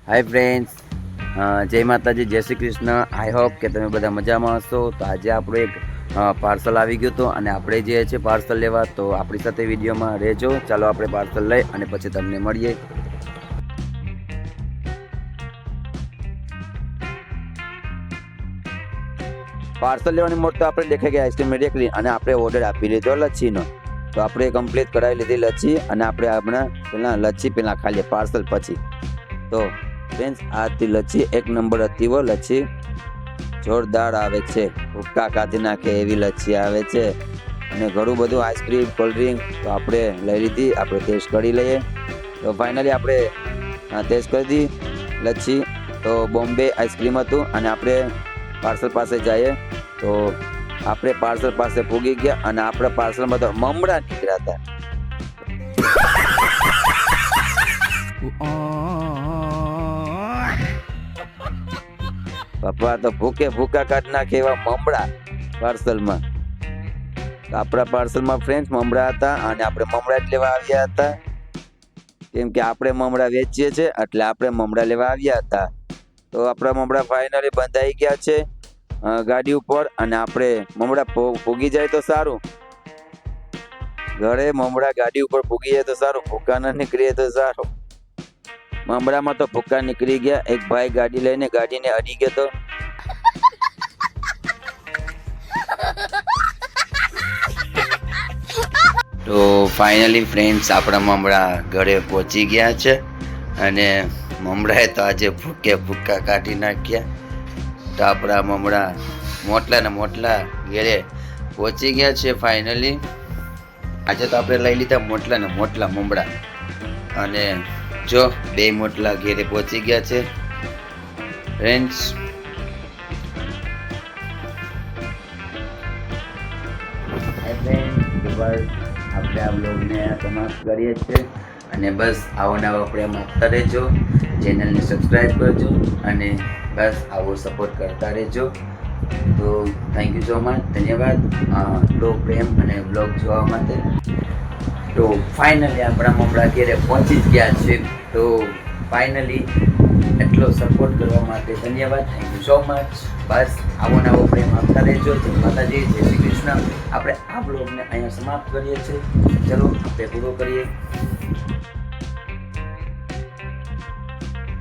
Hi friends, જય માતાજી, જય શ્રી કૃષ્ણ. આઈ હોપ કે તમે બધા મજામાં હશો. તો આજે આપણું એક પાર્સલ આવી ગયું હતું અને આપણે જે છે પાર્સલ લેવા, તો આપણી સાથે વિડીયોમાં રહેજો. ચાલો આપણે પાર્સલ લઈ અને પછી તમને મળીએ. પાર્સલ લેવાની મોડ તો આપણે દેખાઈ ગયા આઈસ્ક્રીમ મેડિકલી, અને આપણે ઓર્ડર આપી લીધો લચ્છીનો. તો આપણે કમ્પ્લીટ કરાવી લીધી લચ્છી, અને આપણે હમણાં પહેલાં લચ્છી પહેલાં ખાલી પાર્સલ પછી. તો ફ્રેન્ડ્સ, આથી લચ્છી એક નંબર હતી. वो લચ્છી જોરદાર આવે છે, ભૂક્કા કાઢી નાખે એવી લચ્છી આવે છે. અને ઘણું બધું આઈસ્ક્રીમ, કોલ્ડ ડ્રિંક તો આપણે લઈ લીધી. આપણે ટેસ્ટ કરી લઈએ. તો ફાઇનલી આપણે ટેસ્ટ કરી દી લચ્છી. તો બોમ્બે આઈસ્ક્રીમ હતું, અને આપણે પાર્સલ પાસે જઈએ. તો આપણે પાર્સલ પાસે પૂગી ગયા, અને આપણા પાર્સલમાં તો મમરા નીકળ્યા હતા. પપ્પા તો ભૂકા કાઢી નાખે એવા મમરા પાર્સલમાં. આપણા પાર્સલમાં ફ્રેન્ડ્સ મમરા હતા, અને આપણે મમરા જ લેવા આવ્યા હતા. કેમ કે આપણે મમરા વેચીએ છીએ, એટલે આપણે મમરા લેવા આવ્યા હતા. તો આપણા મમરા ફાઇનલી બંધાઈ ગયા છે ગાડી ઉપર, અને આપણે મમરા પૂગી જાય તો સારું. ઘરે મમરા ગાડી ઉપર પૂગી જાય તો સારું, ભૂકા ના નીકળીએ તો સારું. મમરામાં તો ભૂકા નીકળી ગયા. એક ભાઈ ગાડી લઈને ગાડીને અડી ગયો તો. તો ફાઇનલી ફ્રેન્ડ્સ, આપણા મમરા ઘરે પહોંચી ગયા છે, અને મમરાએ તો આજે ભૂકા કાઢી નાખ્યા. તો આપણા મમરા મોટલા ને મોટલા ઘરે પહોંચી ગયા છે ફાઇનલી. આજે તો આપણે લઈ લીધા મોટલા ને મોટલા મમરા, અને જો બે મોટલા ઘેરે પહોંચી ગયા છે ફ્રેન્ડ્સ. આપણે આ બ્લોગને સમાપ્ત કરીએ છીએ, અને બસ આવો નવો પ્રેમ આપતા રહેજો, ચેનલને સબસ્ક્રાઈબ કરજો, અને બસ આવો સપોર્ટ કરતા રહેજો. તો થેન્ક યુ સો મચ, ધન્યવાદ બ્લોગ પ્રેમ અને બ્લોગ જોવા માટે. તો ફાઇનલી આપણા મમરા ઘેરે પહોંચી જ ગયા છે. તો ફાઇનલી એટલો સપોર્ટ કરવા માટે ધન્યવાદ, થેન્ક યુ સો મચ. બસ આવો નવો પ્રેમ આપતા રહેજો. જય માતાજી, જય શ્રી કૃષ્ણ. આપણે આ બ્લોગને અહીંયા સમાપ્ત કરીએ છીએ. ચલો આપણે પૂરો કરીએ.